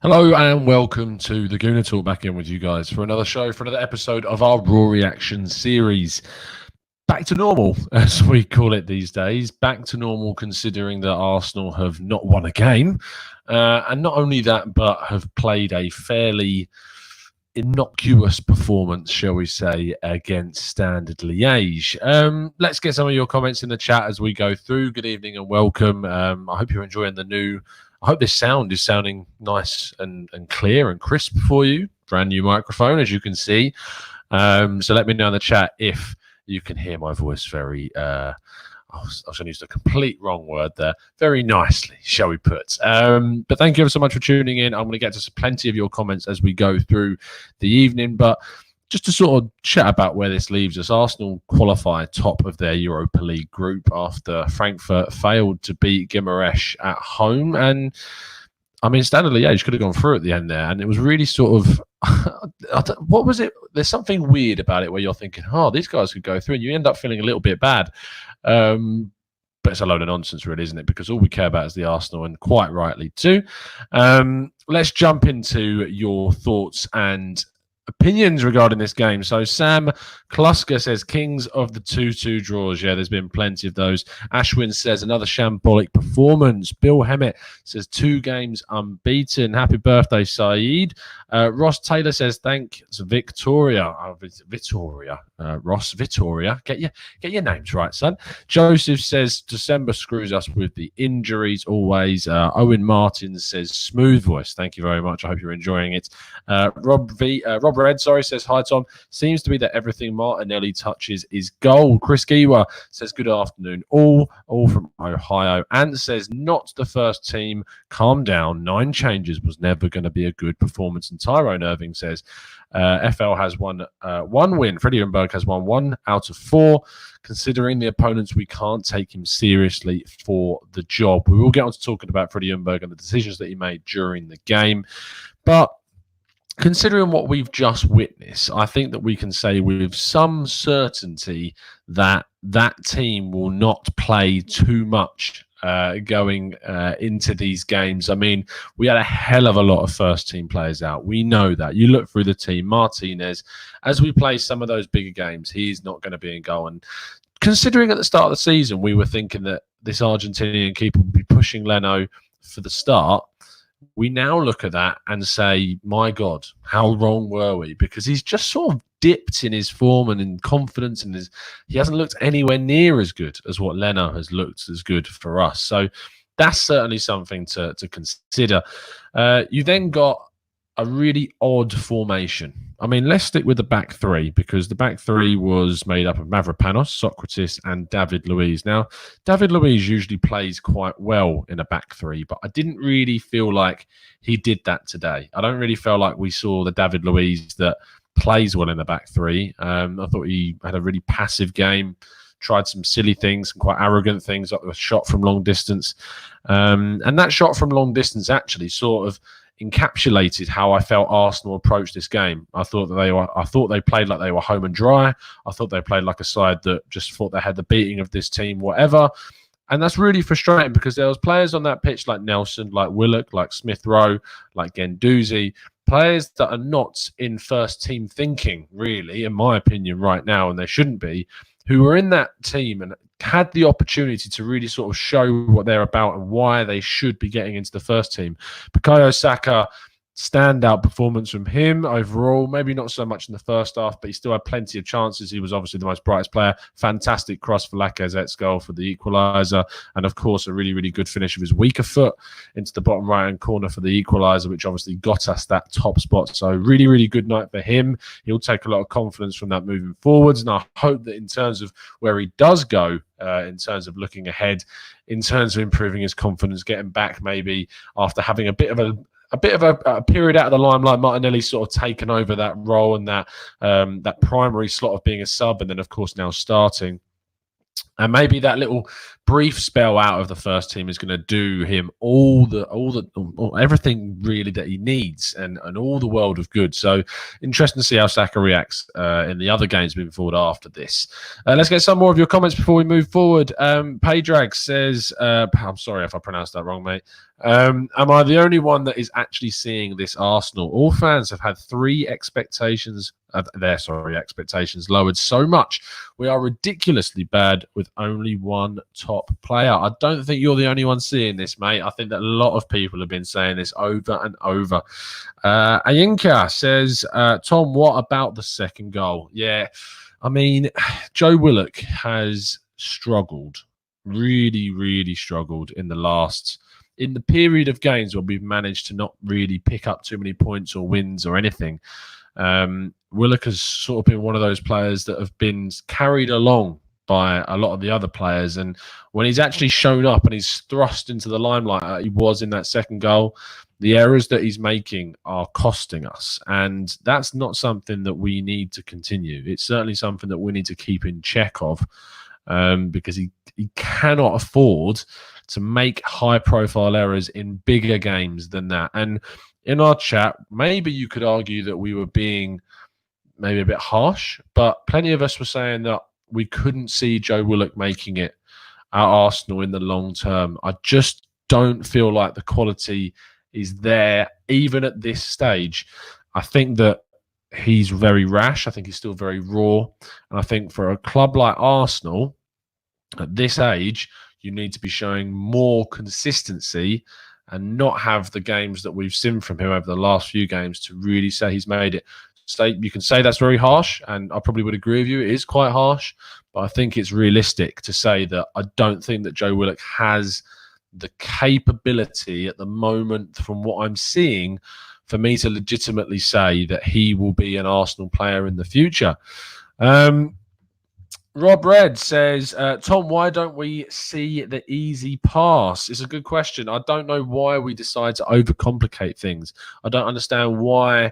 Hello and welcome to the Gooner Talk, back in with you guys for another show, for another episode of our Raw Reaction series. Back to normal, as we call it these days. Back to normal, considering that Arsenal have not won a game. And not only that, but have played a fairly innocuous performance, shall we say, against Standard Liege. Let's get some of your comments in the chat as we go through. Good evening and welcome. I hope you're enjoying I hope this sound is sounding nice and clear and crisp for you. Brand new microphone, as you can see. So let me know in the chat if you can hear my voice very I was going to use the complete wrong word there. Very nicely, shall we put. But thank you ever so much for tuning in. I'm going to get to plenty of your comments as we go through the evening. But just to sort of chat about where this leaves us, Arsenal qualify top of their Europa League group after Frankfurt failed to beat Guimarães at home. And I mean, Standard Liège could have gone through at the end there, and it was really sort of, what was it? There's something weird about it where you're thinking, oh, these guys could go through, and you end up feeling a little bit bad. But it's a load of nonsense, really, isn't it? Because all we care about is the Arsenal, and quite rightly too. Let's jump into your thoughts and opinions regarding this game. So Sam Klusker says Kings of the 2-2 draws. Yeah, there's been plenty of those. Ashwin says another shambolic performance. Bill Hemmett says 2 games unbeaten. Happy birthday, Saeed. Ross Taylor says thanks, Victoria. Ross Victoria. Get your names right, son. Joseph says December screws us with the injuries always. Owen Martin says smooth voice. Thank you very much. I hope you're enjoying it. Rob Red, says hi, Tom. Seems to be that everything Martinelli touches is gold. Chris Giwa says good afternoon, all from Ohio. Ant says not the first team. Calm down. 9 changes was never going to be a good performance. And Tyrone Irving says FL has won 1 win. Freddie Ljungberg has won 1 out of 4. Considering the opponents, we can't take him seriously for the job. We will get on to talking about Freddie Ljungberg and the decisions that he made during the game. But considering what we've just witnessed, I think that we can say with some certainty that that team will not play too much going into these games. I mean, we had a hell of a lot of first-team players out. We know that. You look through the team, Martinez, as we play some of those bigger games, he's not going to be in goal. And considering at the start of the season, we were thinking that this Argentinian keeper would be pushing Leno for the start, we now look at that and say, my God, how wrong were we? Because he's just sort of dipped in his form and in confidence, and he hasn't looked anywhere near as good as what Leno has looked as good for us. So that's certainly something to consider. You then got a really odd formation. I mean, let's stick with the back 3, because the back 3 was made up of Mavropanos, Socrates, and David Luiz. Now, David Luiz usually plays quite well in a back 3, but I didn't really feel like he did that today. I don't really feel like we saw the David Luiz that plays well in the back 3. I thought he had a really passive game, tried some silly things, some quite arrogant things, like the shot from long distance. And that shot from long distance actually sort of encapsulated how I felt Arsenal approached this game. I thought they played like they were home and dry. I thought they played like a side that just thought they had the beating of this team, whatever. And that's really frustrating, because there was players on that pitch like Nelson, like Willock, like Smith Rowe, like Guendouzi, players that are not in first team thinking, really, in my opinion, right now, and they shouldn't be, who were in that team and had the opportunity to really sort of show what they're about and why they should be getting into the first team. Bukayo Saka, standout performance from him overall. Maybe not so much in the first half, but he still had plenty of chances. He was obviously the most brightest player. Fantastic cross for Lacazette's goal for the equaliser. And of course, a really, really good finish of his weaker foot into the bottom right-hand corner for the equaliser, which obviously got us that top spot. So really, really good night for him. He'll take a lot of confidence from that moving forwards. And I hope that in terms of where he does go, in terms of looking ahead, in terms of improving his confidence, getting back maybe after having a bit of a period out of the limelight, Martinelli sort of taken over that role and that primary slot of being a sub, and then of course now starting. And maybe that little brief spell out of the first team is going to do him everything really that he needs and all the world of good. So interesting to see how Saka reacts in the other games moving forward after this. Let's get some more of your comments before we move forward. Paydrag says, I'm sorry if I pronounced that wrong, mate. Am I the only one that is actually seeing this Arsenal? All fans have had expectations lowered so much. We are ridiculously bad with only one top player. I don't think you're the only one seeing this, mate. I think that a lot of people have been saying this over and over. Ayinka says, Tom, what about the second goal? Yeah, I mean, Joe Willock has struggled, really, really struggled in the period of games where we've managed to not really pick up too many points or wins or anything. Willock has sort of been one of those players that have been carried along by a lot of the other players, and when he's actually shown up and he's thrust into the limelight, he was in that second goal, the errors that he's making are costing us, and that's not something that we need to continue. It's certainly something that we need to keep in check of, because he cannot afford to make high-profile errors in bigger games than that. And in our chat, maybe you could argue that we were being maybe a bit harsh, but plenty of us were saying that we couldn't see Joe Willock making it at Arsenal in the long term. I just don't feel like the quality is there, even at this stage. I think that he's very rash. I think he's still very raw. And I think for a club like Arsenal, at this age, you need to be showing more consistency and not have the games that we've seen from him over the last few games to really say he's made it. So you can say that's very harsh, and I probably would agree with you. It is quite harsh, but I think it's realistic to say that I don't think that Joe Willock has the capability at the moment, from what I'm seeing, for me to legitimately say that he will be an Arsenal player in the future. Rob Red says, Tom, why don't we see the easy pass? It's a good question. I don't know why we decide to overcomplicate things. I don't understand why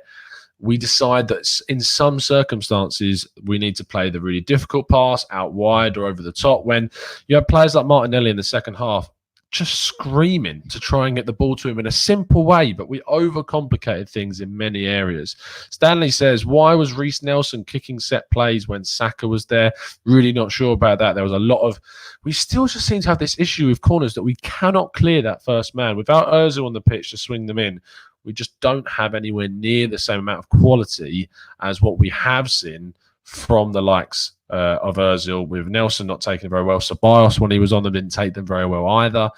we decide that in some circumstances we need to play the really difficult pass out wide or over the top, when you have players like Martinelli in the second half just screaming to try and get the ball to him in a simple way, but we overcomplicated things in many areas. Stanley says, why was Reece Nelson kicking set plays when Saka was there? Really not sure about that. There was a lot of... We still just seem to have this issue with corners that we cannot clear that first man. Without Ozil on the pitch to swing them in, we just don't have anywhere near the same amount of quality as what we have seen from the likes of Ozil, with Nelson not taking it very well. Ceballos, when he was on them, didn't take them very well either.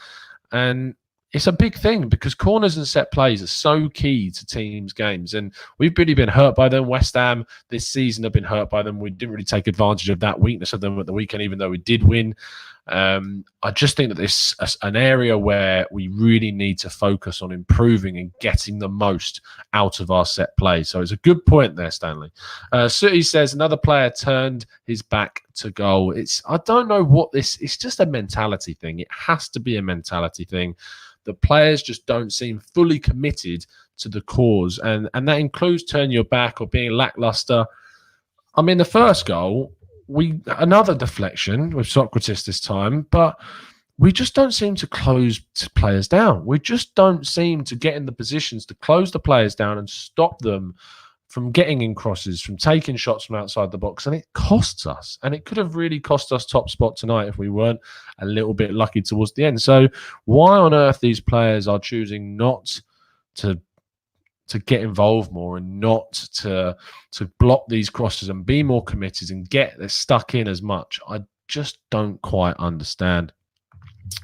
And it's a big thing because corners and set plays are so key to teams' games. And we've really been hurt by them. West Ham this season have been hurt by them. We didn't really take advantage of that weakness of them at the weekend, even though we did win. I just think that this is an area where we really need to focus on improving and getting the most out of our set play. So it's a good point there, Stanley. Sooty says another player turned his back to goal. I don't know what this. It's just a mentality thing. It has to be a mentality thing. The players just don't seem fully committed to the cause, and that includes turning your back or being lackluster. I mean, the first goal, another deflection with Socrates this time, but we just don't seem to close players down. We just don't seem to get in the positions to close the players down and stop them from getting in crosses, from taking shots from outside the box, and it costs us. And it could have really cost us top spot tonight if we weren't a little bit lucky towards the end. So why on earth these players are choosing not to get involved more and not to block these crosses and be more committed and get stuck in as much, I just don't quite understand.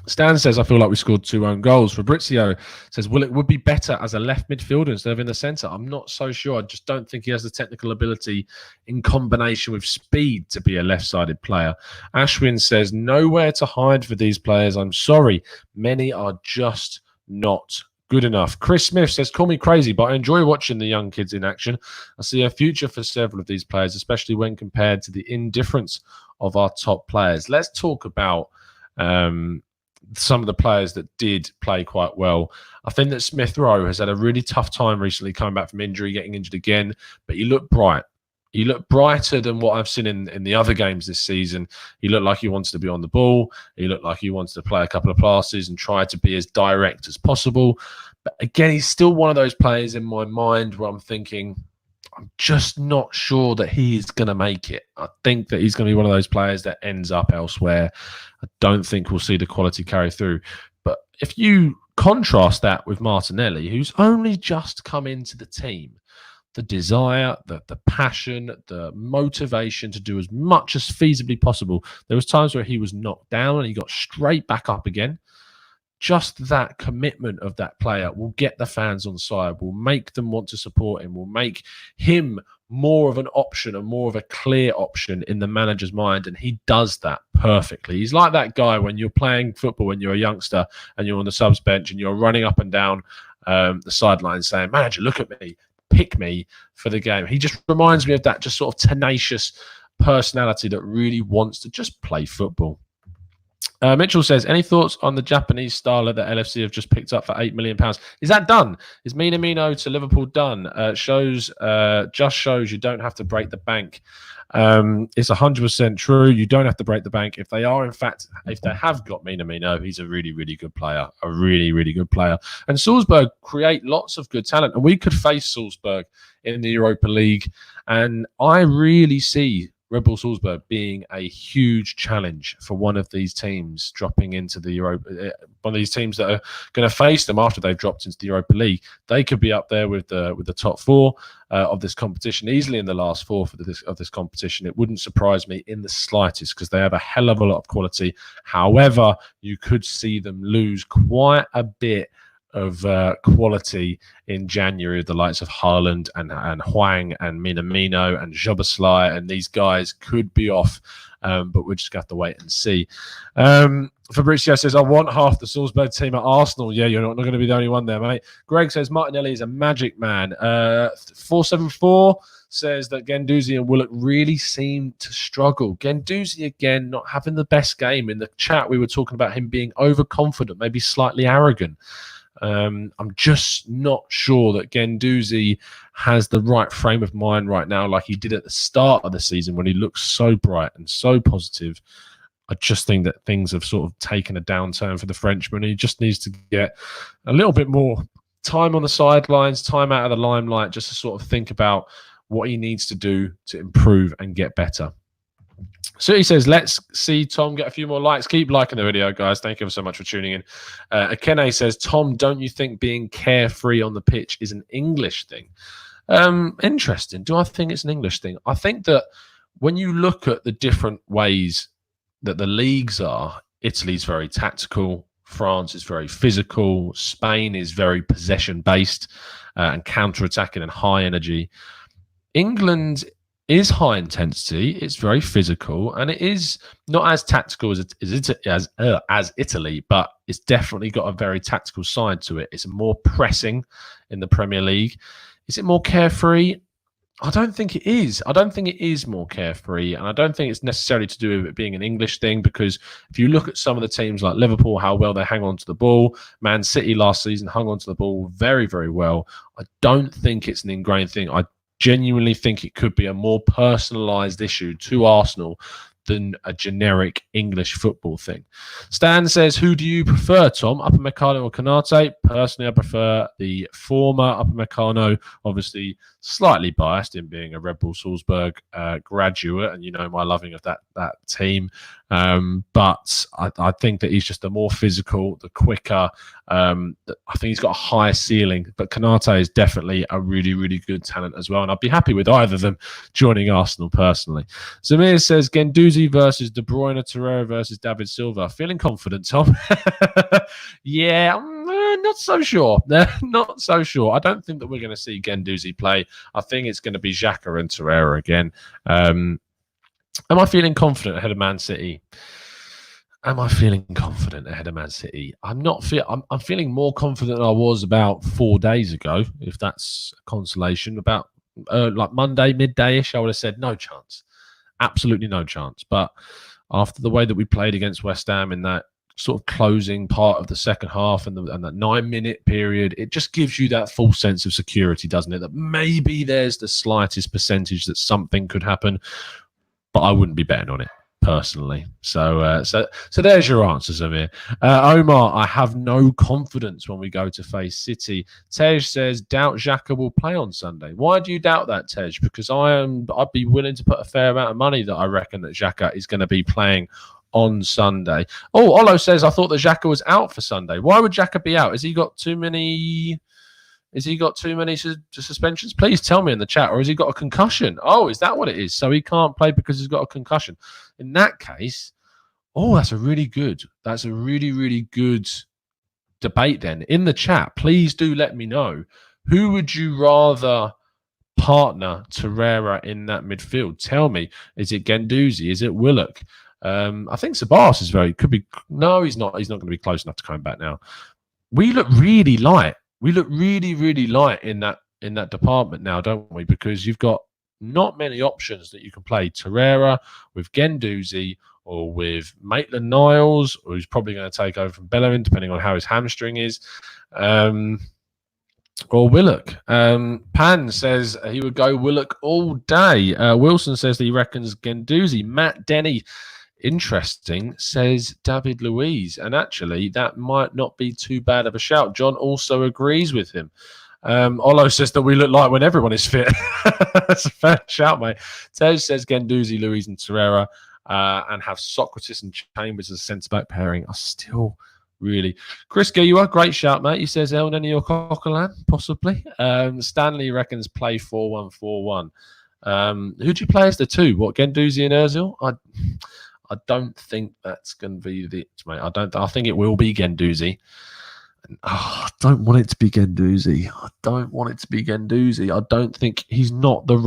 Stan says, I feel like we scored 2 own goals. Fabrizio says, well, it would be better as a left midfielder instead of in the centre. I'm not so sure. I just don't think he has the technical ability in combination with speed to be a left-sided player. Ashwin says, nowhere to hide for these players. I'm sorry. Many are just not good enough. Chris Smith says, call me crazy, but I enjoy watching the young kids in action. I see a future for several of these players, especially when compared to the indifference of our top players. Let's talk about some of the players that did play quite well. I think that Smith Rowe has had a really tough time recently coming back from injury, getting injured again, but he looked bright. He looked brighter than what I've seen in the other games this season. He looked like he wants to be on the ball. He looked like he wants to play a couple of passes and try to be as direct as possible. But again, he's still one of those players in my mind where I'm thinking, I'm just not sure that he's going to make it. I think that he's going to be one of those players that ends up elsewhere. I don't think we'll see the quality carry through. But if you contrast that with Martinelli, who's only just come into the team, the desire, the passion, the motivation to do as much as feasibly possible. There was times where he was knocked down and he got straight back up again. Just that commitment of that player will get the fans on side, will make them want to support him, will make him more of an option and more of a clear option in the manager's mind. And he does that perfectly. He's like that guy when you're playing football, when you're a youngster and you're on the subs bench and you're running up and down the sideline saying, "Manager, look at me. Pick me for the game." He just reminds me of that just sort of tenacious personality that really wants to just play football. Mitchell says, any thoughts on the Japanese starlet that LFC have just picked up for £8 million? Is that done? Is Minamino to Liverpool done? Just shows you don't have to break the bank. It's 100% true. You don't have to break the bank. If they are, in fact, if they have got Minamino, he's a really, really good player. A really, really good player. And Salzburg create lots of good talent. And we could face Salzburg in the Europa League. And I really see Red Bull Salzburg being a huge challenge for one of these teams dropping into the Europa, one of these teams that are going to face them after they've dropped into the Europa League. They could be up there with the top four of this competition, easily in the last four of this competition. It wouldn't surprise me in the slightest because they have a hell of a lot of quality. However, you could see them lose quite a bit of quality in January. The likes of Haaland and Hwang and Minamino and Joboslai, and these guys could be off, but we'll just have to wait and see. Fabrizio says, I want half the Salzburg team at Arsenal. Yeah, you're not going to be the only one there, mate. Greg says, Martinelli is a magic man. 474 says that Guendouzi and Willock really seem to struggle. Guendouzi, again, not having the best game. In the chat, we were talking about him being overconfident, maybe slightly arrogant. I'm just not sure that Guendouzi has the right frame of mind right now like he did at the start of the season when he looked so bright and so positive. I just think that things have sort of taken a downturn for the Frenchman. He just needs to get a little bit more time on the sidelines, time out of the limelight, just to sort of think about what he needs to do to improve and get better. So he says, let's see Tom get a few more likes. Keep liking the video, guys. Thank you so much for tuning in. Akene says, Tom, don't you think being carefree on the pitch is an English thing? Interesting. Do I think it's an English thing? I think that when you look at the different ways that the leagues are, Italy's very tactical. France is very physical. Spain is very possession-based and counter-attacking and high energy. England is high intensity, it's very physical, and it is not as tactical as Italy, but it's definitely got a very tactical side to it. It's more pressing in the Premier League. Is it more carefree? I don't think it is. I don't think it is more carefree, and I don't think it's necessarily to do with it being an English thing, because if you look at some of the teams like Liverpool, how well they hang on to the ball, Man City last season hung on to the ball very, very well. I don't think it's an ingrained thing. I genuinely think it could be a more personalised issue to Arsenal than a generic English football thing. Stan says, who do you prefer, Tom? Upamecano or Konate? Personally, I prefer the former. Upamecano, obviously slightly biased in being a Red Bull Salzburg graduate, and you know my loving of that team. But I think that he's just the more physical, the quicker. I think he's got a higher ceiling, but Konate is definitely a really, really good talent as well. And I'd be happy with either of them joining Arsenal personally. Zamir says, Guendouzi versus De Bruyne, Torreira versus David Silva. Feeling confident, Tom? Yeah, I'm not so sure. Not so sure. I don't think that we're going to see Guendouzi play. I think it's going to be Xhaka and Torreira again. Am I feeling confident ahead of Man City? Am I feeling confident ahead of Man City? I'm not. I'm feeling more confident than I was about 4 days ago, if that's a consolation. About like Monday, midday-ish, I would have said no chance. Absolutely no chance. But after the way that we played against West Ham in that sort of closing part of the second half and that 9-minute period, it just gives you that false sense of security, doesn't it? That maybe there's the slightest percentage that something could happen, but I wouldn't be betting on it personally. So there's your answers, Amir. Omar, I have no confidence when we go to face City. Tej says, doubt Xhaka will play on Sunday. Why do you doubt that, Tej? Because I'd be willing to put a fair amount of money that I reckon that Xhaka is going to be playing on Sunday. Oh, Olo says, I thought that Xhaka was out for Sunday. Why would Xhaka be out? Has he got too many suspensions? Please tell me in the chat. Or has he got a concussion? Oh, is that what it is? So he can't play because he's got a concussion. In that case, that's a really good debate then. In the chat, please do let me know. Who would you rather partner Torreira in that midfield? Tell me. Is it Guendouzi? Is it Willock? I think Sabas is no, he's not going to be close enough to come back now. We look really light. We look really, really light in that department now, don't we? Because you've got not many options that you can play. Torreira with Guendouzi or with Maitland-Niles, or who's probably going to take over from Bellerin, depending on how his hamstring is, or Willock. Pan says he would go Willock all day. Wilson says that he reckons Guendouzi. Matt Denny, interesting, says David Luiz. And actually, that might not be too bad of a shout. John also agrees with him. Olo says that we look like when everyone is fit. That's a fair shout, mate. Tej says Guendouzi, Luiz and Torreira, and have Socrates and Chambers as a centre-back pairing. I still really... Chris Gay, you are a great shout, mate. He says El Neni or Coquelin, possibly. Stanley reckons play 4-1-4-1. Who do you play as the two? What, Guendouzi and Ozil? I don't think that's going to be the mate. I think it will be Guendouzi. I don't want it to be Guendouzi. I don't think he's not the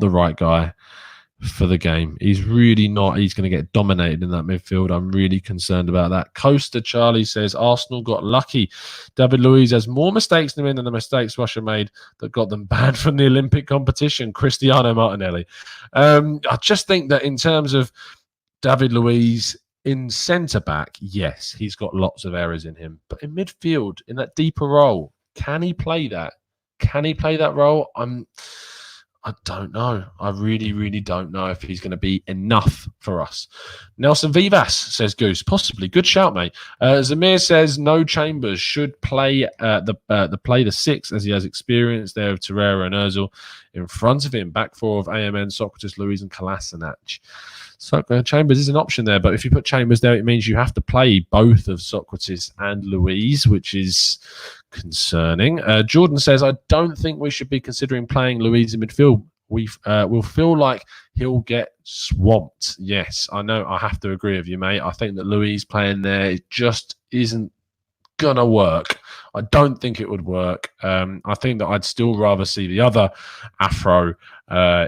right guy for the game. He's really not. He's going to get dominated in that midfield. I'm really concerned about that. Coaster Charlie says Arsenal got lucky. David Luiz has more mistakes than the mistakes Russia made that got them banned from the Olympic competition. Cristiano Martinelli. I just think that in terms of David Luiz in centre-back, yes, he's got lots of errors in him. But in midfield, in that deeper role, can he play that? Can he play that role? I don't know. I really, really don't know if he's going to be enough for us. Nelson Vivas says Goose. Possibly. Good shout, mate. Zamir says no Chambers should play the 6 as he has experience there of Torreira and Ozil in front of him. Back 4 of AMN, Socrates, Luiz and Kolasinac. So Chambers is an option there, but if you put Chambers there, it means you have to play both of Socrates and Luiz, which is concerning. Jordan says, I don't think we should be considering playing Luiz in midfield. We'll feel like he'll get swamped. Yes, I know. I have to agree with you, mate. I think that Luiz playing there just isn't gonna work. I don't think it would work. I think that I'd still rather see the other Afro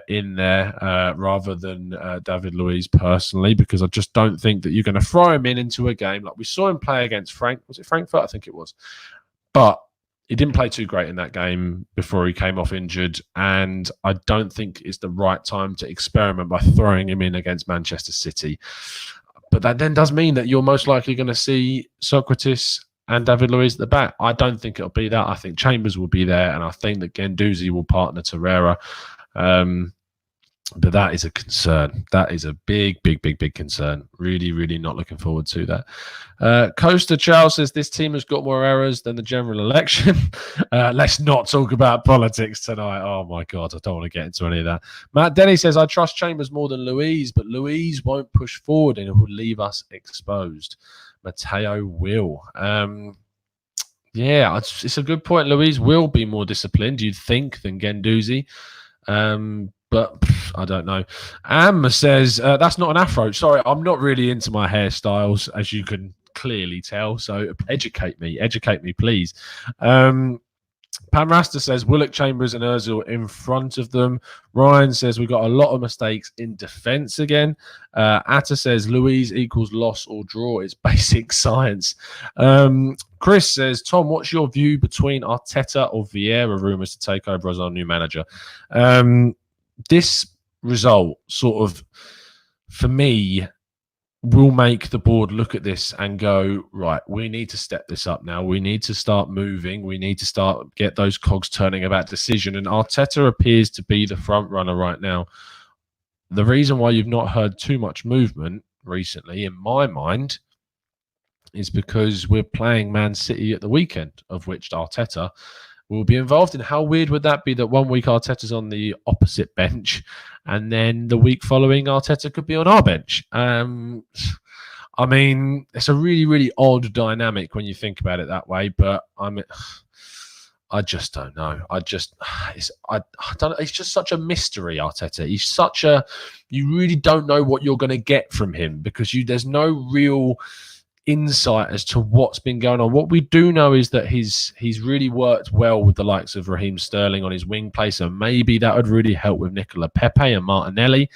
in there rather than David Luiz personally, because I just don't think that you're going to throw him into a game like we saw him play against Frankfurt? I think it was. But he didn't play too great in that game before he came off injured, and I don't think it's the right time to experiment by throwing him in against Manchester City. But that then does mean that you're most likely going to see Socrates and David Luiz at the back. I don't think it'll be that. I think Chambers will be there, and I think that Guendouzi will partner Torreira. But that is a concern. That is a big, big, big, big concern. Really, really not looking forward to that. Coaster Charles says this team has got more errors than the general election. Let's not talk about politics tonight. Oh, my God. I don't want to get into any of that. Matt Denny says, I trust Chambers more than Luiz, but Luiz won't push forward and it will leave us exposed. Matteo will. Yeah, it's a good point. Luiz will be more disciplined, you'd think, than Guendouzi. But I don't know. Am says, that's not an afro. Sorry, I'm not really into my hairstyles, as you can clearly tell. So educate me, please. Pam Rasta says Willock, Chambers and Ozil in front of them. Ryan says we've got a lot of mistakes in defence again. Atta says Luiz equals loss or draw. It's basic science. Chris says, Tom, what's your view between Arteta or Vieira rumours to take over as our new manager? This result sort of, for me, will make the board look at this and go, right, we need to step this up now. We need to start moving. We need to start get those cogs turning about decision. And Arteta appears to be the front runner right now. The reason why you've not heard too much movement recently, in my mind, is because we're playing Man City at the weekend, of which Arteta will be involved in. How weird would that be that 1 week Arteta's on the opposite bench and then the week following Arteta could be on our bench? I mean, it's a really, really odd dynamic when you think about it that way, but I just don't know. I don't. It's just such a mystery, Arteta. He's such a. You really don't know what you're going to get from him because there's no real insight as to what's been going on. What we do know is that he's really worked well with the likes of Raheem Sterling on his wing play, so maybe that would really help with Nicola Pepe and Martinelli.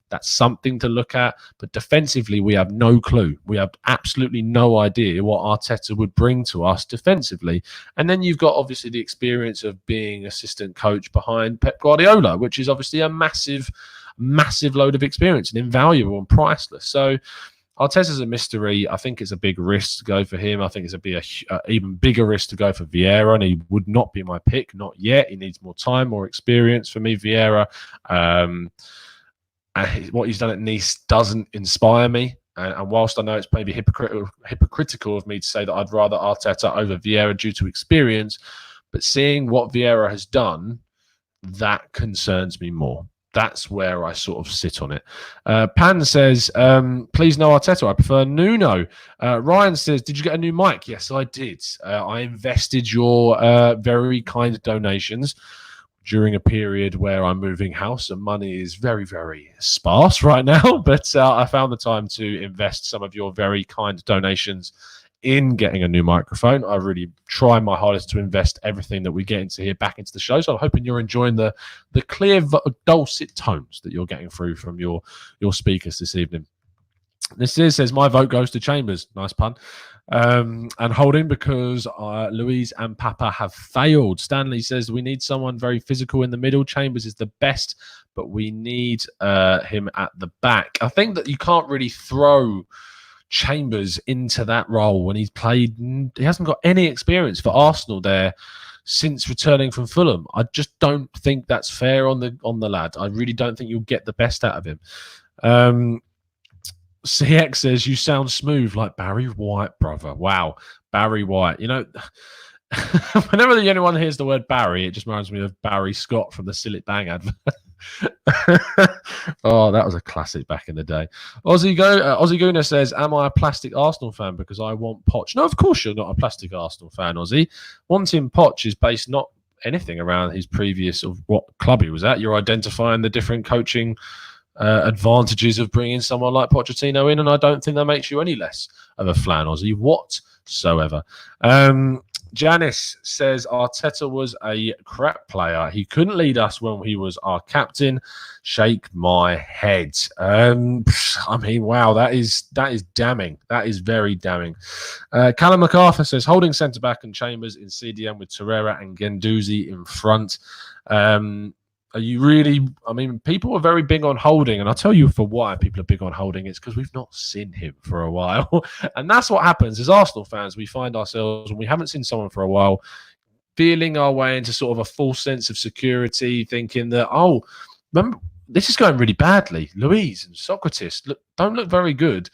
That's something to look at. But defensively, we have no clue. We have absolutely no idea what Arteta would bring to us defensively. And then you've got obviously the experience of being assistant coach behind Pep Guardiola, which is obviously a massive, massive load of experience and invaluable and priceless. So Arteta's a mystery. I think it's a big risk to go for him. I think it's a even bigger risk to go for Vieira, and he would not be my pick, not yet. He needs more time, more experience for me, Vieira. What he's done at Nice doesn't inspire me. And whilst I know it's maybe hypocritical of me to say that I'd rather Arteta over Vieira due to experience, but seeing what Vieira has done, that concerns me more. That's where I sort of sit on it. Pan says, please no Arteta. I prefer Nuno. Ryan says, did you get a new mic? Yes, I did. I invested your very kind donations during a period where I'm moving house and money is very, very sparse right now. But I found the time to invest some of your very kind donations in getting a new microphone. I really try my hardest to invest everything that we get into here back into the show. So I'm hoping you're enjoying the clear, dulcet tones that you're getting through from your speakers this evening. This says, my vote goes to Chambers. Nice pun. And Holding because Luiz and Papa have failed. Stanley says, we need someone very physical in the middle. Chambers is the best, but we need him at the back. I think that you can't really throw Chambers into that role when he's played. He hasn't got any experience for Arsenal there since returning from Fulham. I just don't think that's fair on the lad. I really don't think you'll get the best out of him. CX says, you sound smooth like Barry White, brother. Wow, Barry White. You know, whenever anyone hears the word Barry, it just reminds me of Barry Scott from the Sillet Bang advert. Oh, that was a classic back in the day. Ozzy Guna says, am I a plastic Arsenal fan because I want Poch? No, of course you're not a plastic Arsenal fan, Ozzy. Wanting Poch is based not anything around his previous of what club he was at. You're identifying the different coaching advantages of bringing someone like Pochettino in, and I don't think that makes you any less of a fan, Ozzy, whatsoever. Janice says Arteta was a crap player. He couldn't lead us when he was our captain. Shake my head. I mean, wow, that is damning. That is very damning. Callum MacArthur says Holding centre back and Chambers in CDM with Torreira and Guendouzi in front. Are you really? I mean, people are very big on Holding, and I'll tell you for why people are big on Holding. It's because we've not seen him for a while, and that's what happens as Arsenal fans. We find ourselves when we haven't seen someone for a while, feeling our way into sort of a false sense of security, thinking that remember this is going really badly. Luiz and Socrates don't look very good.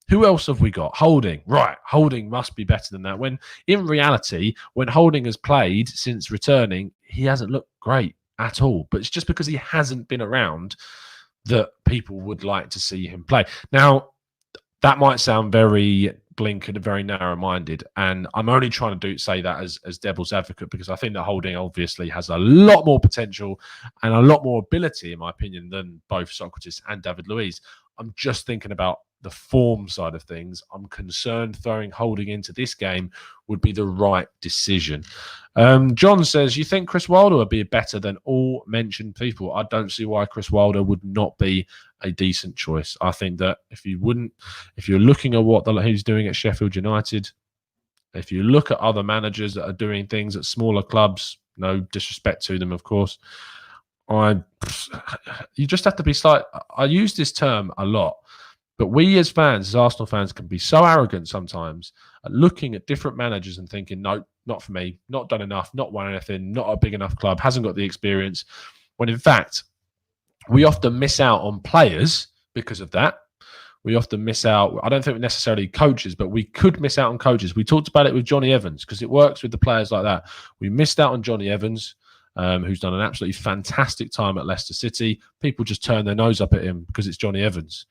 Who else have we got? Holding. Right. Holding must be better than that. When in reality, when Holding has played since returning, he hasn't looked great at all. But it's just because he hasn't been around that people would like to see him play. Now, that might sound very blink and very narrow-minded, and I'm only trying to say that as devil's advocate because I think that Holding obviously has a lot more potential and a lot more ability, in my opinion, than both Socrates and David Luiz. I'm just thinking about the form side of things. I'm concerned throwing Holding into this game would be the right decision. John says, you think Chris Wilder would be better than all mentioned people? I don't see why Chris Wilder would not be a decent choice. I think that if you're looking at what he's doing at Sheffield United, if you look at other managers that are doing things at smaller clubs, no disrespect to them, of course, you just have to be slight. I use this term a lot. But we as fans, as Arsenal fans, can be so arrogant sometimes at looking at different managers and thinking, no, not for me, not done enough, not won anything, not a big enough club, hasn't got the experience. When in fact, we often miss out on players because of that. We often miss out. I don't think necessarily coaches, but we could miss out on coaches. We talked about it with Johnny Evans because it works with the players like that. We missed out on Johnny Evans, who's done an absolutely fantastic time at Leicester City. People just turn their nose up at him because it's Johnny Evans.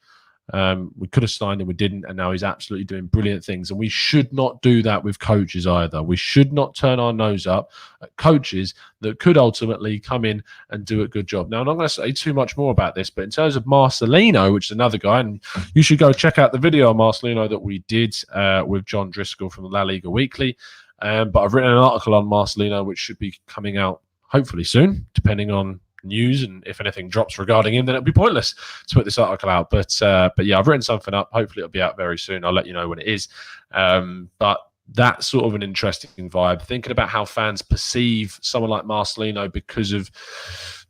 We could have signed him, we didn't, and now he's absolutely doing brilliant things. And we should not do that with coaches either. We should not turn our nose up at coaches that could ultimately come in and do a good job. Now, I'm not going to say too much more about this, but in terms of Marcelino, which is another guy, and you should go check out the video on Marcelino that we did with John Driscoll from the La Liga Weekly. But I've written an article on Marcelino, which should be coming out hopefully soon, depending on news, and if anything drops regarding him, then it'll be pointless to put this article out. But yeah, I've written something up. Hopefully it'll be out very soon. I'll let you know when it is. But that's sort of an interesting vibe, thinking about how fans perceive someone like Marcelino because of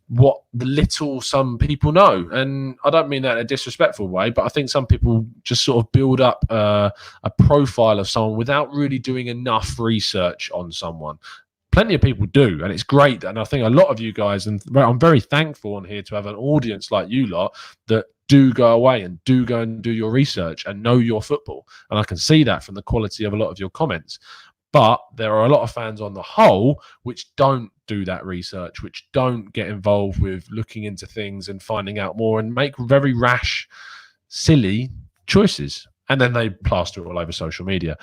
what the little some people know. And I don't mean that in a disrespectful way, but I think some people just sort of build up a profile of someone without really doing enough research on someone. Plenty of people do, and it's great. And I think a lot of you guys, and I'm very thankful on here to have an audience like you lot that do go away and do go and do your research and know your football. And I can see that from the quality of a lot of your comments. But there are a lot of fans on the whole which don't do that research, which don't get involved with looking into things and finding out more and make very rash, silly choices. And then they plaster it all over social media.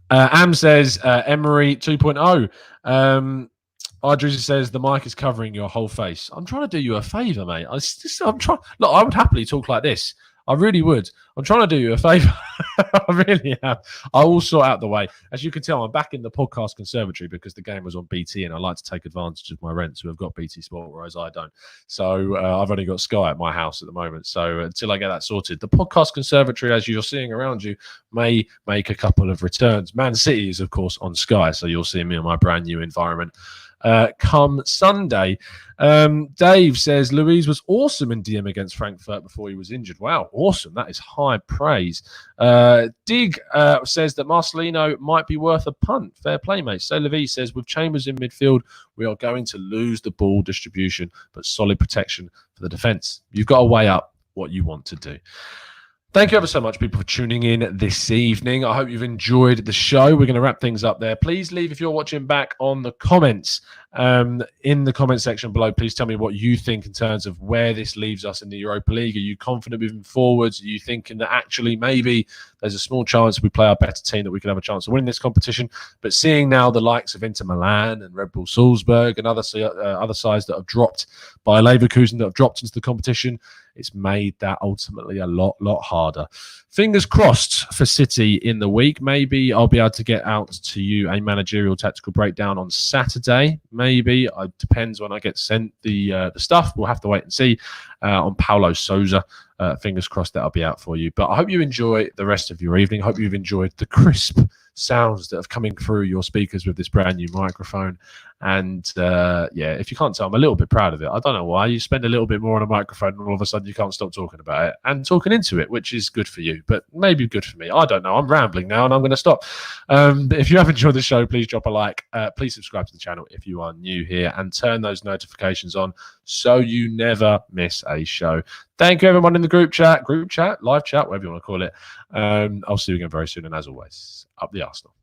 Am says Emery 2.0. Idris says the mic is covering your whole face. I'm trying to do you a favour, mate. I'm trying. Look, I would happily talk like this. I really would. I'm trying to do you a favour. I really am. I will sort out the way. As you can tell, I'm back in the podcast conservatory because the game was on BT, and I like to take advantage of my rents who have got BT Sport, whereas I don't. So I've only got Sky at my house at the moment. So until I get that sorted, the podcast conservatory, as you're seeing around you, may make a couple of returns. Man City is, of course, on Sky, so you'll see me in my brand new environment come Sunday. Dave says Luiz was awesome in DM against Frankfurt before he was injured. Wow, awesome. That is high praise. Dig says that Marcelino might be worth a punt. Fair play, mate. So Levy says with Chambers in midfield, we are going to lose the ball distribution, but solid protection for the defence. You've got to weigh up what you want to do. Thank you ever so much, people, for tuning in this evening. I hope you've enjoyed the show. We're going to wrap things up there. Please leave, if you're watching back, on the comments. In the comment section below, please tell me what you think in terms of where this leaves us in the Europa League. Are you confident moving forwards? Are you thinking that actually maybe there's a small chance if we play our better team that we could have a chance of winning this competition? But seeing now the likes of Inter Milan and Red Bull Salzburg and other sides that have dropped, by Leverkusen that have dropped into the competition, it's made that ultimately a lot harder. Fingers crossed for City in the week. Maybe I'll be able to get out to you a managerial tactical breakdown on Saturday. Maybe. It depends when I get sent the stuff. We'll have to wait and see on Paulo Sousa. Fingers crossed that'll be out for you. But I hope you enjoy the rest of your evening. I hope you've enjoyed the crisp sounds that are coming through your speakers with this brand new microphone. And yeah, if you can't tell, I'm a little bit proud of it. I don't know why. You spend a little bit more on a microphone and all of a sudden you can't stop talking about it and talking into it, which is good for you, but maybe good for me. I don't know. I'm rambling now and I'm going to stop. But if you have enjoyed the show, please drop a like. Please subscribe to the channel if you are new here and turn those notifications on so you never miss a show. Thank you, everyone in the group chat, live chat, whatever you want to call it. I'll see you again very soon. And as always, up the Arsenal.